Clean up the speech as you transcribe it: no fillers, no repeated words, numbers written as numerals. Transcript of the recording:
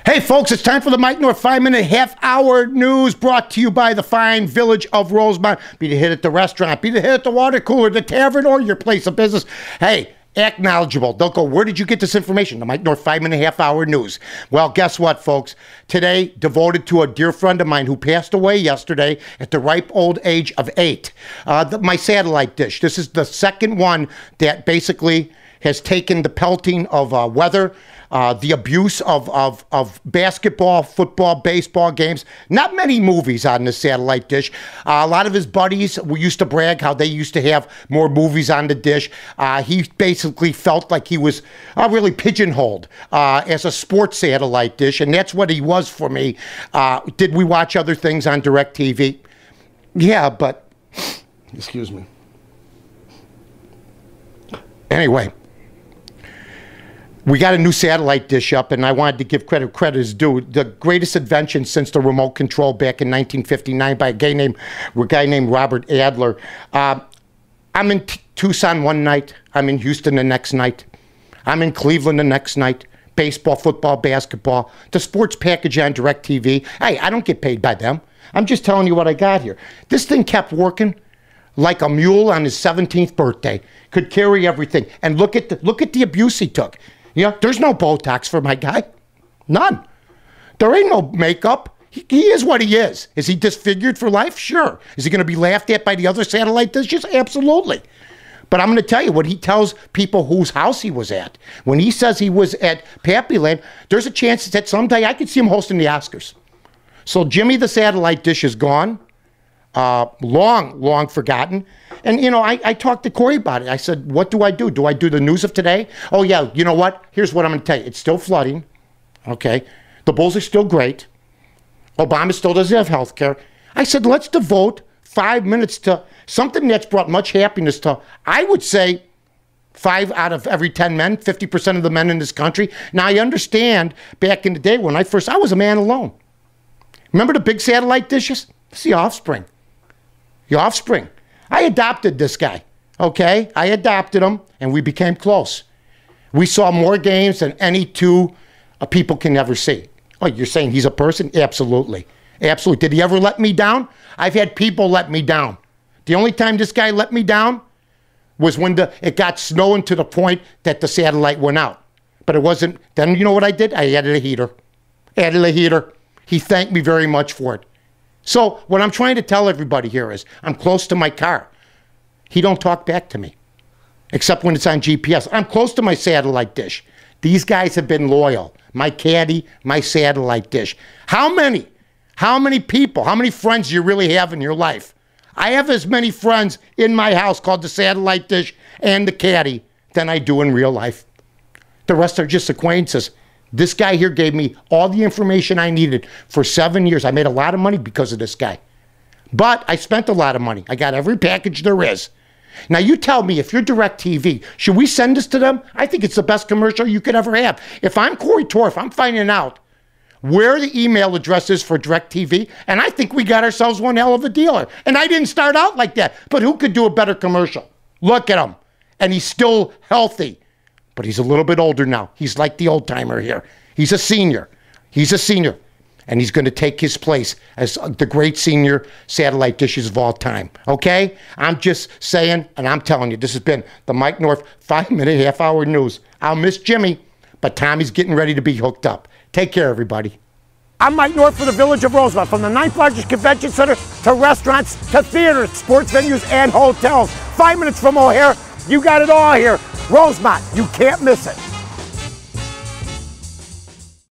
Hey folks, it's time for the Mike North 5-minute half-hour news brought to you by the fine village of Rosemont. Be the hit at the restaurant, be the hit at the water cooler, the tavern, or your place of business. Hey, act knowledgeable. Don't go, where did you get this information? The Mike North 5-minute half-hour news. Well, guess what, folks? Today, devoted to a dear friend of mine who passed away yesterday at the ripe old age of 8. My satellite dish. This is the second one that basically has taken the pelting of weather, the abuse of basketball, football, baseball games. Not many movies on the satellite dish. A lot of his buddies used to brag how they used to have more movies on the dish. He basically felt like he was really pigeonholed as a sports satellite dish, and that's what he was for me. Did we watch other things on DirecTV? Yeah, but, excuse me. Anyway. We got a new satellite dish up, and I wanted to give credit is due. The greatest invention since the remote control back in 1959 by a guy named Robert Adler. I'm in Tucson one night. I'm in Houston the next night. I'm in Cleveland the next night. Baseball, football, basketball. The sports package on DirecTV. Hey, I don't get paid by them. I'm just telling you what I got here. This thing kept working like a mule on his 17th birthday. Could carry everything. And look at the abuse he took. You know, there's no Botox for my guy. None. There ain't no makeup. He is what he is. Is he disfigured for life? Sure. Is he going to be laughed at by the other satellite dishes? Absolutely. But I'm going to tell you what he tells people whose house he was at. When he says he was at Pappyland, there's a chance that someday I could see him hosting the Oscars. So Jimmy the satellite dish is gone. Long forgotten. And, you know, I talked to Corey about it. I said, what do I do? Do I do the news of today? Oh, yeah, you know what? Here's what I'm going to tell you. It's still flooding. Okay. The Bulls are still great. Obama still doesn't have health care. I said, let's devote 5 minutes to something that's brought much happiness to, I would say, 5 out of every 10 men, 50% of the men in this country. Now, I understand back in the day when I was a man alone. Remember the big satellite dishes? It's the offspring. The offspring. I adopted this guy, okay? I adopted him, and we became close. We saw more games than any two people can ever see. Oh, you're saying he's a person? Absolutely. Absolutely. Did he ever let me down? I've had people let me down. The only time this guy let me down was when it got snowing to the point that the satellite went out. But it wasn't. Then you know what I did? I added a heater. Added a heater. He thanked me very much for it. So what I'm trying to tell everybody here is I'm close to my car. He don't talk back to me, except when it's on GPS. I'm close to my satellite dish. These guys have been loyal. My caddy, my satellite dish. How many people, how many friends do you really have in your life? I have as many friends in my house called the satellite dish and the caddy than I do in real life. The rest are just acquaintances. This guy here gave me all the information I needed for 7 years. I made a lot of money because of this guy. But I spent a lot of money. I got every package there is. Now you tell me, if you're DirecTV, should we send this to them? I think it's the best commercial you could ever have. If I'm Corey Torf, I'm finding out where the email address is for DirecTV, and I think we got ourselves one hell of a dealer. And I didn't start out like that. But who could do a better commercial? Look at him. And he's still healthy. But he's a little bit older now. He's like the old timer here. He's a senior. He's a senior. And he's going to take his place as the great senior satellite dishes of all time. Okay? I'm just saying, and I'm telling you, this has been the Mike North 5-minute half-hour news. I'll miss Jimmy, but Tommy's getting ready to be hooked up. Take care, everybody. I'm Mike North for the Village of Rosemont. From the 9th largest convention center to restaurants to theaters, sports venues, and hotels. 5 minutes from O'Hare. You got it all here. Rosemont, you can't miss it.